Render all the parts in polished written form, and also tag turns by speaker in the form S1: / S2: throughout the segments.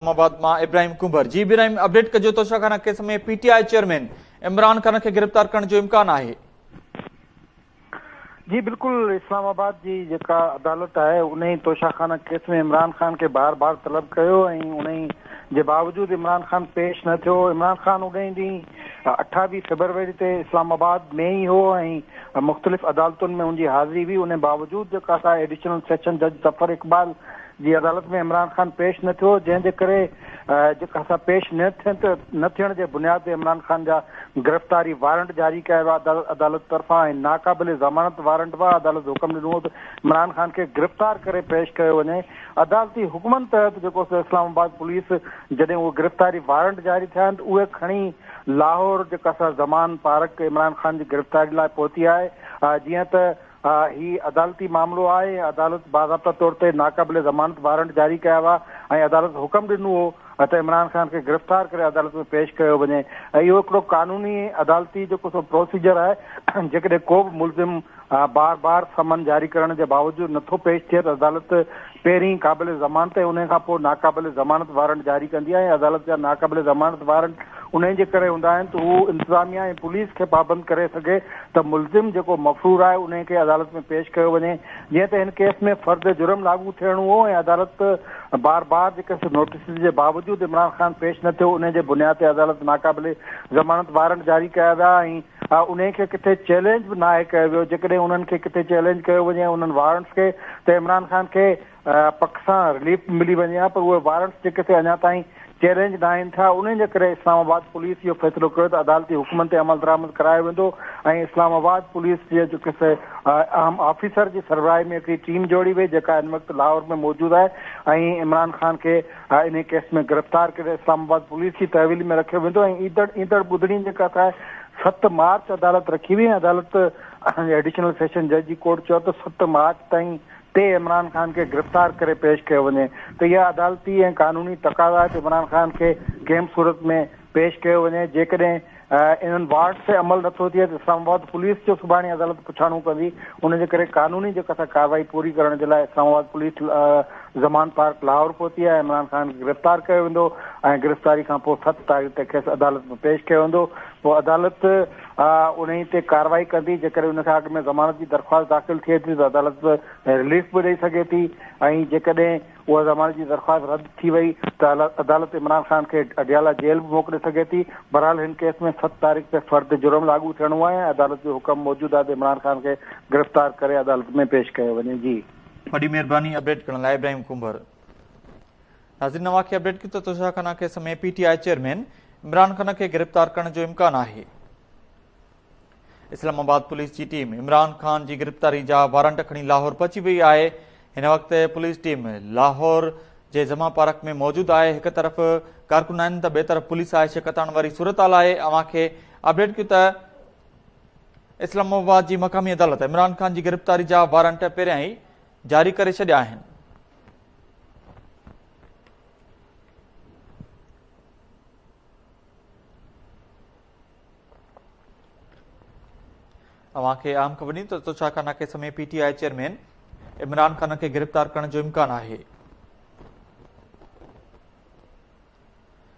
S1: इस्लामाबाद मां इब्राहिम कुंबर। जी इब्राहिम, अपडेट कजो तोशाखाना केस में पीटीआई चेयरमैन इमरान खान के गिरफ्तार करने जो इम्कान है।
S2: जी बिल्कुल, इस्लामाबाद जी जेका अदालत है उन्हें तोशाखाना केस में इमरान खान के बार बार तलब कयो उन्हें जे बावजूद इमरान खान पेश न थियो। इमरान खान उन्हें ॾींहुं 28 फरवरी ते इस्लामाबाद में ही हो मुख्तलिफ अदालतुनि में उनकी हाज़िरी हुई। उन बावजूद जेका असां एडिशनल सेशन जज ज़फर इकबाल जी अदालत में इमरान खान पेश न थियो, जंहिंजे करे जेका असां पेश न थियण जे बुनियाद ते इमरान खान जा गिरफ़्तारी वारंट जारी कया विया अदालत तरफ़ां ऐं नाक़ाबिल ज़मानत वारंट हुआ। अदालत हुकुम ॾिनो त इमरान खान के गिरफ़्तार करे पेश कयो वञे। अदालती हुकुमनि तहत जेको इस्लामाबाद पुलिस जॾहिं उहे गिरफ़्तारी वारंट जारी थिया आहिनि उहे खणी लाहौर जेका असां ज़मान पार्क इमरान खान जी गिरफ़्तारी लाइ पहुती आहे। जीअं त ही अदालती मामलो आहे। अदालत बाज़ाब्ता तौर ते नाक़ाबिल ज़मानत वारंट जारी कया हुआ ऐं अदालत हुकुम ॾिनो हो त इमरान खान के गिरफ़्तार करे अदालत में पेश कयो वञे। इहो हिकिड़ो कानूनी अदालती जेको प्रोसीजर आहे। जेकॾहिं को बि मुलज़िम बार बार समन जारी करण जे बावजूद नथो पेश थिए त अदालत पहिरीं क़ाबिल ज़मानत ऐं उन खां पोइ नाक़ाबिल ज़मानत वारंट जारी कंदी आहे। अदालत जा नाक़ाबिल ज़मानत वारंट उन जे करे हूंदा आहिनि त हू इंतिज़ामिया ऐं पुलिस खे पाबंद करे सघे त मुलज़िम जेको मफ़रूर आहे उन खे अदालत में पेश कयो वञे। जीअं त हिन केस में फ़र्द जुर्म लागू थियणो हो ऐं अदालत बार बार जेके नोटिस जे बावजूद इमरान खान पेश न थियो, उन जे बुनियाद ते अदालत नाक़ाबिल ज़मानत वारंट जारी कया विया ऐं उन खे किथे चैलेंज बि नाहे कयो वियो। जेकॾहिं उन्हनि खे किथे चैलेंज कयो वञे उन्हनि वारंट्स खे त इमरान खान खे पक सां रिलीफ मिली वञे हा, पर उहे वारंट्स जेके अञा ताईं चैलेंज न आहिनि था। उन जे करे इस्लामाबाद पुलिस इहो फ़ैसिलो कयो त अदालती हुकुमनि ते अमल दरामद करायो वेंदो ऐं इस्लामाबाद पुलिस जे जेके अहम ऑफिसर जी सरबराही में हिकिड़ी टीम जोड़ी वई जेका हिन वक़्तु लाहौर में मौजूदु आहे ऐं इमरान खान खे इन केस में गिरफ़्तार करे इस्लामाबाद पुलिस जी तहवील में रखियो वेंदो ऐं ईंदड़ ॿुधणी जेका आहे 7 मार्च अदालत रखी हुई। अदालत एडिशनल सेशन जज जी कोर्ट चयो त 7 मार्च ताईं इमरान खान के गिरफ़्तार करे पेश कयो वञे। त इहा अदालती ऐं कानूनी तक़ाज़ा आहे त इमरान खान खे कंहिं सूरत में पेश कयो वञे। जेकॾहिं इन्हनि वारंट ते अमल नथो थिए त इस्लामाबाद पुलिस जो सुभाणे अदालत पुछाणो कंदी। उनजे करे कानूनी जेका असां कार्रवाई पूरी करण जे लाइ इस्लामाबाद पुलिस ज़मान पार्क लाहौर पहुती आहे। इमरान खान खे गिरफ़्तार कयो वेंदो ऐं गिरफ़्तारी खां पोइ 7 तारीख़ ते खेसि अदालत में पेश कयो वेंदो। पोइ अदालत उन ते कार्रवाई कंदी। जेकॾहिं उनखां अॻु में ज़मानत जी दरख़्वास्त दाख़िल थिए थी त अदालत रिलीफ बि ॾेई सघे थी ऐं जेकॾहिं उहा ज़मानत जी दरख़्वास्त रद्द थी वई त अदालत इमरान खान खे अडियाला जेल बि मोकिले सघे थी। बहरहाल हिन केस में 7 तारीख़ ते फ़र्द जुर्म लागू थियणो आहे। अदालत जो हुकुम मौजूदु आहे त इमरान खान खे गिरफ़्तार करे अदालत में पेश कयो वञे। जी
S1: वॾी महिरबानी अपडेट करण लाइ इब्राहिम कुंबर। नाज़रीन, नवां अपडेट की तोशाखाना केस में पीटीआई चेयरमैन इमरान खान के गिरफ़्तार करने जो इम्कान है। इस्लामाबाद पुलिस की टीम इमरान खान की गिरफ़्तारी जा वारंट खणी लाहौर पहुची वही है। इन वक्त पुलिस टीम लाहौर के जमा पार्क में मौजूद है। एक तरफ कारकुन आहिनि त ॿिए तरफ पुलिस है। शिकतान वारी सूरत हाल है। अव्हांखे अपडेट कयूं त इस्लामाबाद की मक़ामी अदालत इमरान खान की गिरफ़्तारी जा वारंट पहिरियां ही जारी करे छॾिया आहिनि। अव्हांखे अहम ख़बर ॾिनी त तोशाखाना केस में पीटीआई चेयरमैन इमरान खान के गिरफ़्तार करने जो इम्कान है।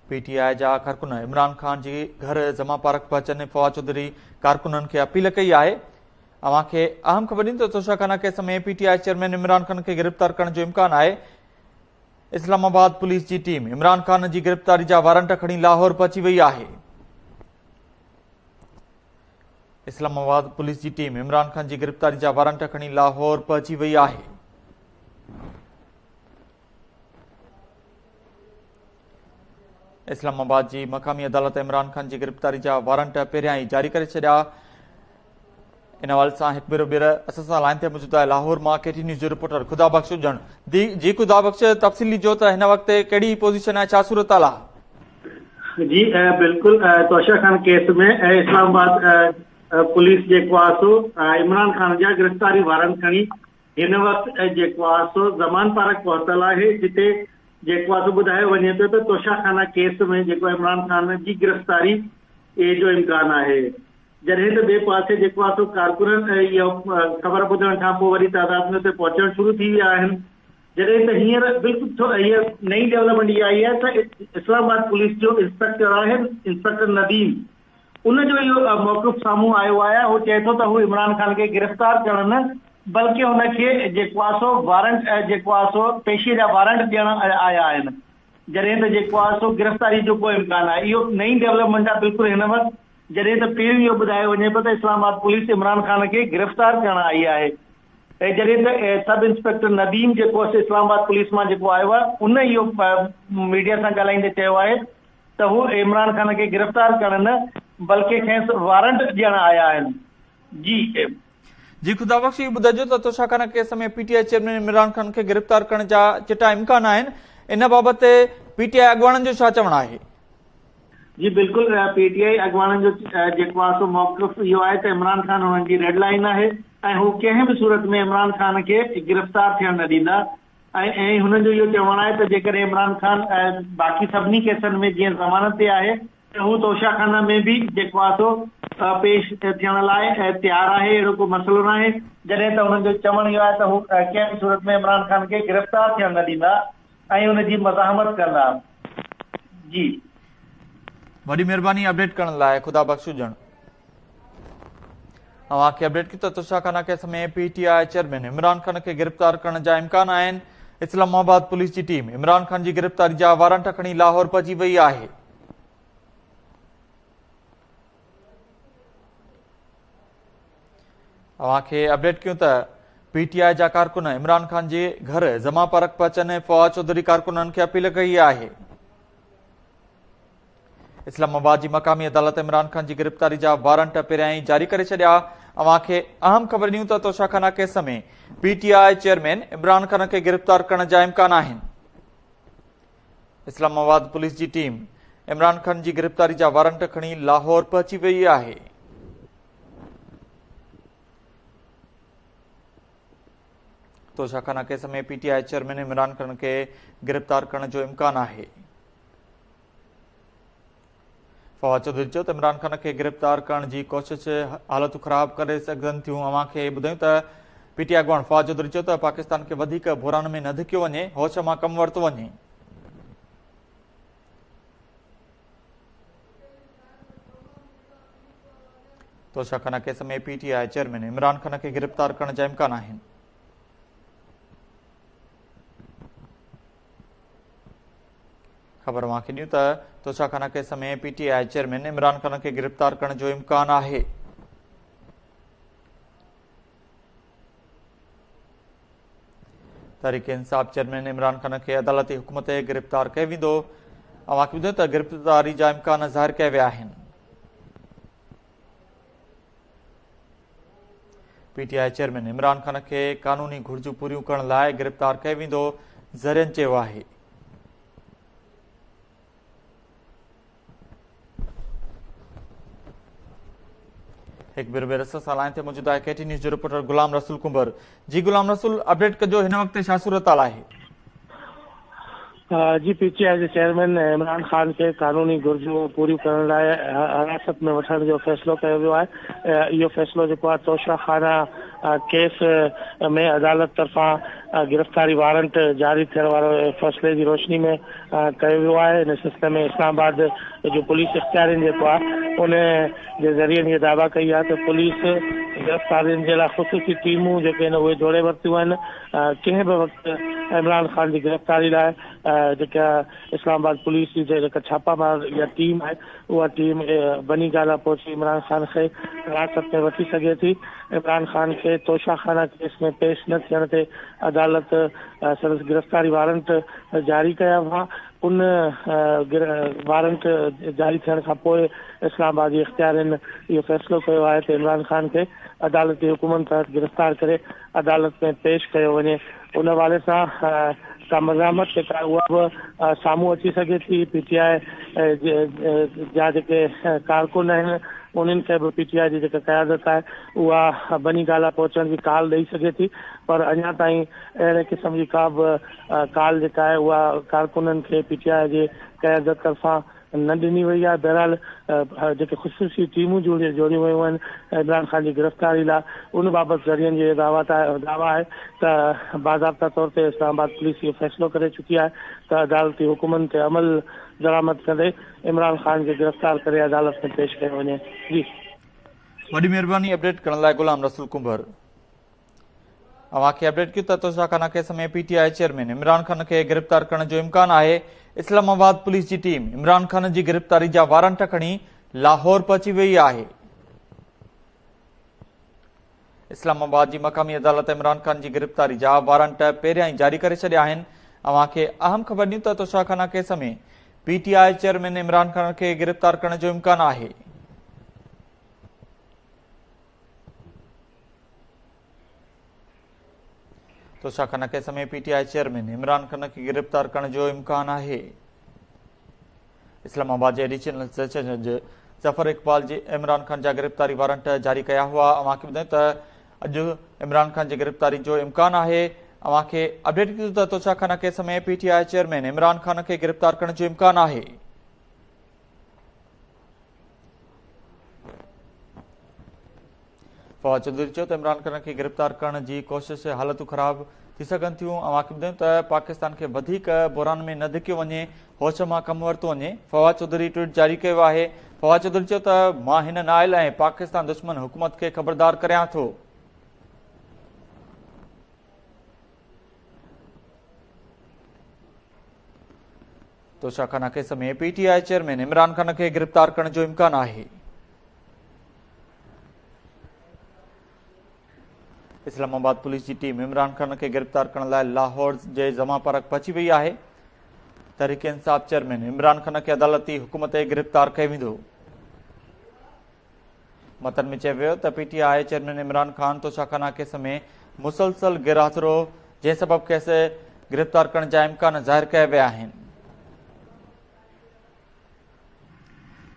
S1: पीटीआई जा कारकुन इमरान खान जी घर जमा पार्क पहुचन। फवाद चौधरी कारकुननि खे अपील कई है। अव्हांखे अहम ख़बर ॾिनी त तोशाखाना केस में पीटीआई चेयरमैन इमरान खान के गिरफ़्तार करने जो इम्कान है। इस्लामाबाद पुलिस की टीम इमरान खान की गिरफ़्तारी जा वारंट खणी लाहौर पहुची वही है। इस्लामाबाद पुलिस की टीम इमरान खान की गिरफ़्तारी जा वारंट खणी लाहौर पहुची वही है। इस्लामाबाद की मक़ामी अदालत इमरान खान की गिरफ़्तारी जा वारंट पहिरियां ही जारी करे छॾिया। इन हवाले से एक भेरो ॿीहर असां सां लाइन ते मौजूद है लाहौर मां केटी न्यूज़ जो रिपोर्टर खुदा बख्श ॼण। जी खुदा बख्श, तफ़सीली जो त हिन वक्त कहिड़ी पोजीशन है, छा सूरत हाल आहे?
S3: जी बिल्कुल, तोशाखाना केस में इस्लामाबाद पुलिस जेको आहे सो इमरान खान जा गिरफ़्तारी वारंट खणी हिन वक़्तु जेको आहे सो ज़मान पार्क पहुतल आहे। जिते जेको आहे सो ॿुधायो वञे थो त तोशाखाना केस में जेको इमरान खान जी गिरफ़्तारी जो इम्कान आहे। जॾहिं त ॿिए पासे जेको आहे सो कारकुननि इहो ख़बर ॿुधण खां पोइ वरी तादाद में उते पहुचणु शुरू थी विया आहिनि जॾहिं त हींअर बिल्कुलु हीअ नई डेवलपमेंट इहा आई आहे त इस्लामाबाद पुलिस जो इंस्पेक्टर आहे इंस्पेक्टर नदीम, उनजो इहो मौक़िफ़ साम्हूं आयो आहे। हू चए थो त हू इमरान ख़ान खे गिरफ़्तार करण न बल्कि हुनखे जेको आहे सो वारंट जेको आहे सो पेशीअ जा वारंट ॾियण आया आहिनि, जॾहिं त जेको आहे सो गिरफ़्तारी जो को इम्कान आहे। इहो नई डेवलपमेंट आहे बिल्कुलु हिन वक़्तु, जॾहिं त पहिरियों इहो ॿुधायो वञे पियो त इस्लामाबाद पुलिस इमरान ख़ान खे गिरफ़्तार करण आई आहे, ऐं जॾहिं त सब इंस्पेक्टर नदीम जेको आहे इस्लामाबाद पुलिस मां जेको आयो आहे उन इहो मीडिया सां ॻाल्हाईंदे चयो आहे त हू इमरान ख़ान खे गिरफ़्तार करण न बल्कि खेसि वारंट ॾियण आया आहिनि। जी
S1: ख़ुदा बख़्शी ॿुधाइजो त तोशाखाना केस में पीटीआई चेयरमैन इमरान ख़ान खे गिरफ़्तार करण जा चिटा इम्कान आहिनि, इन बाबति पीटीआई अॻुवाणनि जो छा चवणु आहे?
S3: जी बिल्कुलु, पीटीआई अॻुवाणनि जो जेको आहे सो मौक़िफ़ इहो आहे त इमरान ख़ान हुननि जी रेड लाइन आहे ऐं हू कंहिं बि सूरत में इमरान ख़ान खे गिरफ़्तार थियण न ॾींदा। ऐं हुननि जो इहो चवणु आहे त जेकॾहिं इमरान ख़ान बाक़ी सभिनी केसनि में जीअं ज़मानत ते आहे त हू तोशाखाना में बि जेको आहे सो पेश थियण लाइ तयारु आहे, अहिड़ो को मसइलो न आहे। जॾहिं त हुननि जो चवणु इहो आहे त हू कंहिं बि सूरत में इमरान ख़ान खे गिरफ़्तार थियण न ॾींदा ऐं हुनजी मज़ाहमत कंदा। जी
S1: वॾी महिरबानी अपडेट करण लाइ, ख़ुदा बख़्श हुजण। अव्हांखे अपडेट की त तोशाखाना केस में पीटीआई चेयरमैन इमरान ख़ान खे गिरफ़्तार करण जा इम्कान आहिनि। इस्लामाबाद पुलिस जी टीम इमरान ख़ान जी गिरफ़्तारी जा वारंट खणी लाहौर पहुची वई आहे। अव्हांखे अपडेट कयूं त पीटीआई जा कारकुन इमरान ख़ान जे घर जमा परख पहुचनि, फवाद चौधरी कारकुननि खे अपील कई आहे। इस्लामाबाद जी मक़ामी अदालत इमरान ख़ान जी गिरफ़्तारी जा वारंट पहिरियां ई जारी करे छॾिया। अव्हांखे अहम ख़बर ॾियूं त तोशाखाना केस में पीटीआई चेयरमैन इमरान ख़ान खे गिरफ़्तार करण जा इम्कान आहिनि। इस्लामाबाद पुलिस जी टीम इमरान ख़ान जी गिरफ़्तारी जा वारंट खणी लाहौर पहुची वई आहे। तोशाखाना केस में पीटीआई चेयरमैन इमरान ख़ान खे गिरफ़्तार करण जो इम्कान आहे। फवाद चौधरी चयो त इमरान ख़ान खे गिरफ़्तार करण जी कोशिश हालतूं ख़राब करे सघनि थियूं। अव्हांखे ॿुधायूं त पीटीआई अॻुवाण फवाद चौधरी चयो त पाकिस्तान खे वधीक बुरान में न धिकियो वञे, होश मां कमु वरितो वञे। तोशाखाना केस में पीटीआई चेयरमैन इमरान ख़ान खे गिरफ़्तार करण जा इम्कान आहिनि। ख़बर अव्हांखे ॾियूं त तोशाखाना केस में पीटीआई चेयरमैन इमरान ख़ान खे गिरफ़्तार करण जो इम्कान आहे। तहरीक इंसाफ़ चेयरमैन इमरान ख़ान खे अदालती हुकुम ते गिरफ़्तार कयो वेंदो। अव्हांखे ॿुधायो त गिरफ़्तारी जा इम्कान ज़ाहिर कया विया आहिनि। पीटीआई चेयरमैन इमरान ख़ान खे कानूनी घुर्जूं पूरियूं करण लाइ गिरफ़्तार कयो वेंदो, ज़रियनि चयो आहे। एक बार रस सां लाइन ते मौजूद आहे केटी न्यूज़ जो रिपोर्टर गुलाम रसूल कुंबर। जी गुलाम रसूल, अपडेट कजो हिन वक़्तु छा सूरत हाल आहे?
S4: जी पीटीआई जे चेयरमैन इमरान ख़ान खे कानूनी घुर्जूं पूरियूं करण लाइ हिरासत में वठण जो फ़ैसिलो कयो वियो आहे। इहो फ़ैसिलो जेको आहे तोशाखाना केस में अदालत तरफ़ां गिरफ़्तारी वारंट जारी थियण वारे फ़ैसिले जी रोशनी में कयो वियो आहे। इन सिलसिले में इस्लामाबाद जो पुलिस इख़्तियारियुनि जेको आहे उन जे ज़रिए इहा दावा कई आहे त पुलिस गिरफ़्तारियुनि जे लाइ ख़ुसूसी टीमूं जेके आहिनि उहे जोड़े वरितियूं आहिनि। कंहिं बि वक़्तु इमरान ख़ान जी गिरफ़्तारी लाइ जेका इस्लामाबाद पुलिस जी जेका छापामार इहा टीम आहे उहा टीम बनी गाला पहुची इमरान ख़ान खे हिरासत में वठी सघे थी। इमरान ख़ान खे तोशाखाना केस में पेश न थियण ते अदालत संदसि गिरफ़्तारी वारंट जारी कया हुआ। उन वारंट जारी थियण खां पोइ इस्लामाबाद जी इख़्तियारियुनि इहो फ़ैसिलो कयो आहे त इमरान ख़ान खे अदालती हुकुमनि तहत गिरफ़्तार करे अदालत में पेश कयो वञे। उन हवाले सां का मज़ामत जेका उहा बि साम्हूं अची सघे थी। पीटीआई जा जेके कारकुन आहिनि उन्हनि खे बि पीटीआई जी जेका क़यादत आहे उहा बनी गाला पहुचण जी काल ॾेई सघे थी, पर अञा ताईं अहिड़े क़िस्म जी का बि काल जेका आहे उहा कारकुननि खे पीटीआई जे क़यादत तरफ़ां न ॾिनी वई आहे। बहरहाल जेके ख़ुसूसी टीमूं जोड़ियूं वयूं आहिनि इमरान ख़ान जी गिरफ़्तारी लाइ, उन बाबति ज़रियनि जो दावा आहे त बाज़ाब्ता तौर ते इस्लामाबाद पुलिस इहो फ़ैसिलो करे चुकी आहे त अदालती हुकुमनि ते अमल दरामद कंदे इमरान ख़ान खे गिरफ़्तार करे अदालत में पेश कयो वञे। जी,
S1: वॾी महिरबानी अपडेट करण लाइ गुलाम रसूल कुंभर। अव्हांखे अपडेट कयो त तोशाखाना केस में PTI चेयरमैन इमरान खान खे गिरफ़्तार करण जो इम्कान आहे। इस्लामाबाद पुलिस जी टीम इमरान खान जी गिरफ़्तारी जा वारंट खणी लाहौर पहुची वई आहे। इस्लामाबाद जी मक़ामी अदालत इमरान खान जी गिरफ़्तारी जा वारंट पहिरियां ई जारी करे छॾिया आहिनि। अव्हांखे अहम ख़बर ॾियूं त तोशाखाना केस में PTI चेयरमैन इमरान खान खे गिरफ़्तार करण जो इम्कान आहे। तोशाखाना केस में PTI चेयरमैन इमरान खान खे गिरफ़्तार करण जो इम्कान आहे। इस्लामाबाद जे एडिशनल सेशन जज ज़फर इकबाल जी इमरान खान जा गिरफ़्तारी वारंट जारी कया हुआ। अव्हांखे ॿुधायूं त अॼु इमरान खान जी गिरफ़्तारी जो इम्कान आहे। अव्हांखे अपडेट कयूं त तोशाखाना केस में PTI चेयरमैन इमरान खान खे गिरफ़्तार करण जो इम्कान आहे। फवाद चौधरी चयो त इमरान खान खे गिरफ़्तार करण जी कोशिश हालतूं ख़राब थी सघनि थियूं। अव्हांखे ॿुधायूं त पाकिस्तान खे वधीक बुरान में न धिकियो वञे, होश मां कमु वरितो वञे। फवाद चौधरी ट्वीट जारी कयो आहे। फवाद चौधरी चयो त मां हिन नाइल ऐं पाकिस्तान दुश्मन हुकूमत खे ख़बरदार करियां थो। तोशाखाना केस में PTI चेयरमैन इमरान खान खे गिरफ़्तार करण जो इम्कान आहे। इस्लामाबाद पुलिस जी टीम इमरान खान खे गिरफ़्तार करण लाइ लाहौर जे जमा पार्क पहुची वई आहे। तहरीक इंसाफ़ चेयरमैन इमरान खान खे अदालती हुकुम ते गिरफ़्तार कयो वेंदो। मतन में चयो वियो त PTI chairman Imran Khan Toshakhana case में मुसलसल गिरहाथिरो जंहिं सबबु खेसि गिरफ़्तार करण जा इम्कान ज़ाहिर कया विया आहिनि।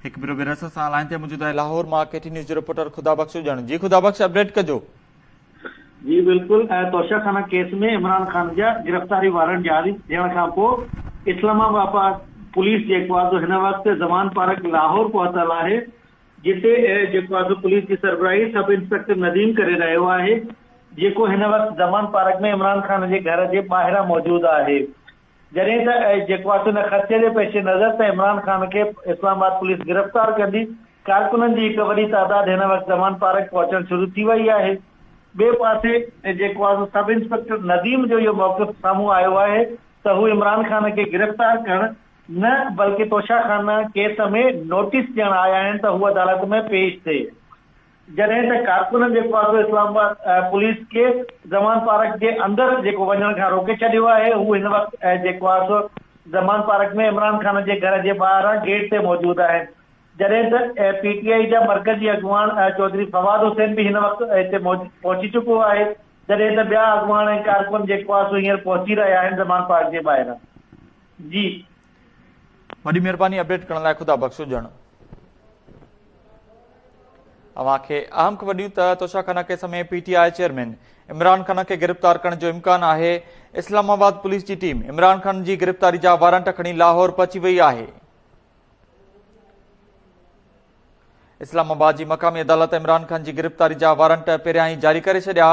S1: हिकु भेरो ॿिए रस सां लाइन ते मौजूदु आहे लाहौर मां KT न्यूज़ जो रिपोर्टर खुदा बख्श ॼण। जी खुदा बख्श, अपडेट कजो।
S3: जी बिल्कुल, तोशाखाना केस में इमरान खान जा गिरफ़्तारी वारंट जारी थियण खां पोइ इस्लामाबाद पुलिस जेको आहे हिन वक़्तु ज़मान पार्क लाहौर पहुतल आहे, जिते जेको आहे पुलिस जी सरबराही सब इंस्पेक्टर नदीम करे रहियो आहे, जेको हिन वक़्तु ज़मान पार्क में इमरान खान जे घर जे ॿाहिरां मौजूदु आहे। जॾहिं त जेको आहे हिन ख़दशे जे पेश नज़र त इमरान खान खे इस्लामाबाद पुलिस गिरफ़्तार कंदी, कारकुननि जी हिकु वॾी तादाद हिन वक़्तु ज़मान पार्क पहुचणु शुरू थी वई आहे। ॿिए पासे जेको आहे सब इंस्पेक्टर नदीम जो इहो मौक़िफ़ साम्हूं आयो आहे त हू इमरान खान खे गिरफ़्तार करणु न बल्कि तोशाखाना केस में नोटिस ॾियण आया आहिनि त हू अदालत में पेश थिए। जॾहिं त कारकुननि जेको आहे इस्लामाबाद पुलिस खे ज़मान पार्क जे अंदरि जेको वञण खां रोके छॾियो आहे, हू हिन वक़्तु जेको आहे ज़मान पार्क में इमरान खान जे घर जे ॿाहिरां गेट ते मौजूदु आहिनि। जॾहिं त PTI जा मरकज़ी अॻवान चौधरी फवाद हुसैन बि हिन वक़्तु हिते पहुची चुको आहे, जॾहिं त ॿिया अॻवान ऐं कारकुन जेको आहे हींअर पहुची रहिया आहिनि ज़मान पार्क जे ॿाहिरां। जी,
S1: वॾी महिरबानी अपडेट करण लाइ खुदा बख्श ॼण। अव्हांखे अहम ख़बर ॾियूं त तोशाखाना केस में PTI चेयरमैन इमरान खान खे गिरफ़्तार करण जो इम्कान आहे। इस्लामाबाद पुलिस जी टीम इमरान खान जी गिरफ़्तारी जा वारंट खणी लाहौर पहुची वई आहे। इस्लामाबाद जी मक़ामी अदालत इमरान खान जी गिरफ़्तारी जा वारंट पहिरियां ई जारी करे छॾिया।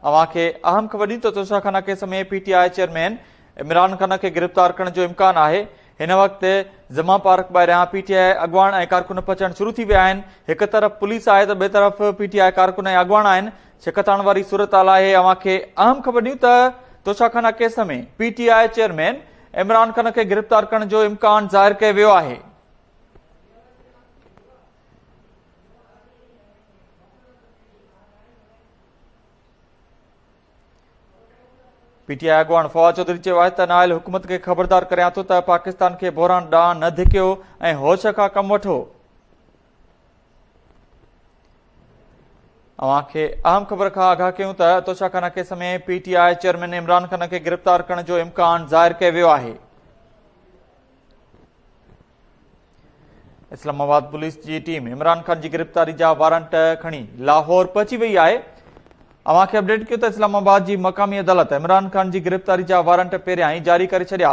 S1: अव्हांखे अहम ख़बर ॾियूं त तोशाखाना केस में PTI चेयरमैन इमरान खान खे गिरफ़्तार करण जो इम्कान आहे। हिन वक़्तु ज़मा पार्क ॿाहिरियां PTI अॻवान ऐं कारकुन पहुचणु शुरू थी विया आहिनि। हिकु तरफ़ पुलिस आहे त ॿिए तरफ़ PTI कारकुन ऐं अॻवान आहिनि। छिकताण वारी सूरत हाल आहे। अव्हांखे अहम ख़बर ॾियूं त तोशाखाना केस में PTI चेयरमैन इमरान खान खे गिरफ़्तार करण जो इम्कान ज़ाहिर कयो वियो आहे। PTI अॻवान फवाद चौधरी चयो आहे त नाइल हुकूमत खे ख़बरदार करियां थो त पाकिस्तान खे बहरान ॾांहुं न धिकियो ऐं होश खां कमु वठो। अव्हांखे अहम ख़बर खां आगाह कयूं त तोशाखाना केस में PTI चेयरमैन इमरान खान खे गिरफ़्तार करण जो इम्कान ज़ाहिर कयो वियो आहे। इस्लामाबाद पुलिस जी टीम इमरान खान जी गिरफ़्तारी जा वारंट खणी लाहौर पहुची वई आहे। अव्हांखे अपडेट कयो त इस्लामाबाद जी मक़ामी अदालत इमरान खान जी गिरफ़्तारी जा वारंट पहिरियां ई जारी करे छॾिया।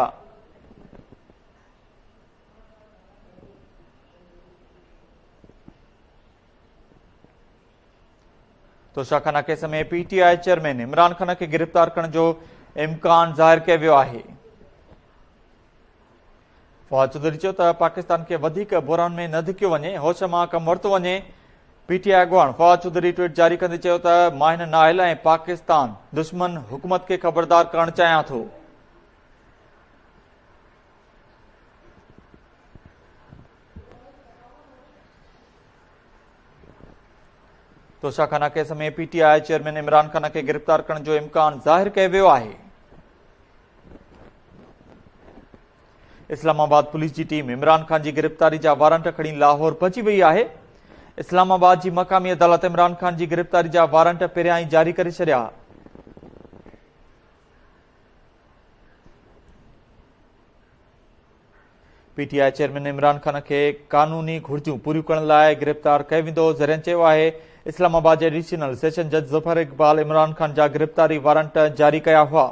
S1: तोशाखाना केस में पीटीआई चेयरमैन इमरान खान के गिरफ्तार करण जो इम्कान ज़ाहिर किया वियो आहे। फवाद चौधरी चयो त पाकिस्तान के वधीक बुरान में न धिकियो वञे, होश मां कमु वरितो वञे। पीटीआई अॻुवाण फवाद चौधरी ट्वीट जारी कंदे चयो त मां हिन नाअहल ऐं पाकिस्तान दुश्मन हुकूमत खे ख़बरदार करणु चाहियां थो। तोशाखाना केस में पीटीआई चेयरमैन इमरान खान के गिरफ्तार करण जो इम्कान ज़ाहिर कयो वियो आहे। इस्लामाबाद पुलिस की टीम इमरान खान की गिरफ्तारी जा वारंट खणी लाहौर पहुची वही है। इस्लामाबाद की मकामी अदालत इमरान खान की गिरफ्तारी जा वारंट पहिरियां ई जारी करे छॾिया। पीटीआई चेयरमैन इमरान खान के कानूनी घुर्जूं पूरी करण लाइ गिरफ्तार कयो वेंदो। ज़रियन चयो आहे इस्लामाबाद के एडिशनल सेशन जज ज़फर इकबाल इमरान खान जा गिरफ्तारी वारंट जारी कया हुआ।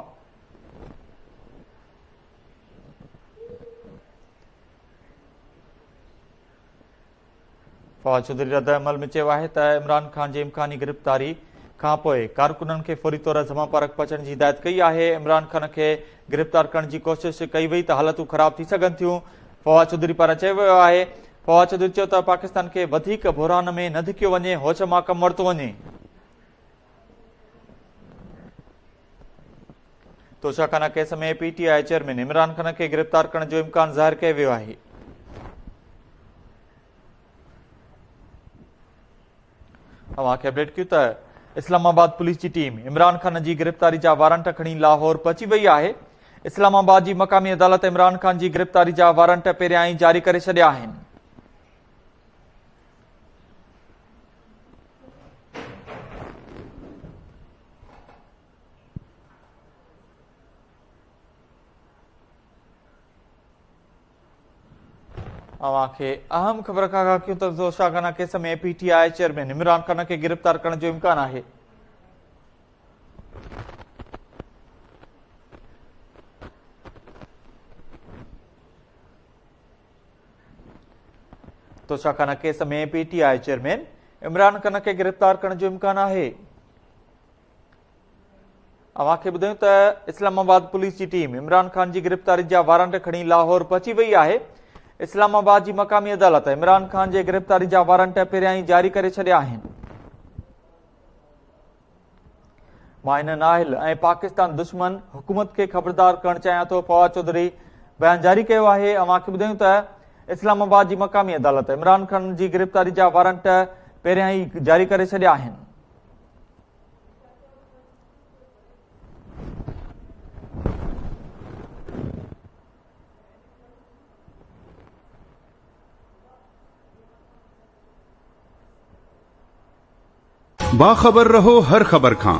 S1: फवाद चौधरी रद्द अमल में चयो आहे त इमरान खान जी इम्कानी गिरफ्तारी खां पोइ कारकुननि खे फौरी तौर जमा पार्क पहुचण जी हिदायत कई आहे। इमरान खान खे गिरफ्तार करण जी कोशिश कई वई त हालतूं ख़राब थी सघनि थियूं। फवाद चौधरी पारां चयो वियो आहे। फवाद चौधरी चयो त पाकिस्तान खे वधीक बुरान में न धिकियो वञे, होश मां कमु वरितो वञे। तोशाखाना केस में पीटीआई चेयरमैन इमरान खान खे गिरफ्तार करण जो इम्कान ज़ाहिर कयो वियो आहे। अवांखे अपडेट कयूं त इस्लामाबाद पुलिस की टीम इमरान खान की गिरफ्तारी जा वारंट खणी लाहौर पहुची वही है। इस्लामाबाद की मकामी अदालत इमरान खान की गिरफ्तारी जा वारंट पहिरियां ई जारी करे छॾिया आहिनि। अवांखे अहम ख़बर खां क्यों त तोशाखाना केस में पीटीआई चेयरमैन इमरान खान के गिरफ्तार करण जो इम्कान है। तोशाखाना केस में पीटीआई चेयरमैन इमरान खान के गिरफ्तार करण जो इम्कान है। अवांखे ॿुधायूं त इस्लामाबाद पुलिस की टीम इमरान खान की गिरफ्तारी जा वारंट खणी लाहौर पहुची वही है। इस्लामाबाद की मकामी अदालत इमरान खान के गिरफ्तारी जा वारंट पहिरियां ई जारी करे छॾिया आहिनि। मां हिन नाअहल ऐं पाकिस्तान दुश्मन हुकूमत के खबरदार करणु चाहियां थो, फवाद चौधरी बयान जारी कयो आहे। अवांखे ॿुधायूं त इस्लामाबाद की मकामी अदालत इमरान खान की गिरफ्तारी जा वारंट पहिरियां ई जारी करे छॾिया आहिनि।
S5: बाखबर रहो हर खबर खां।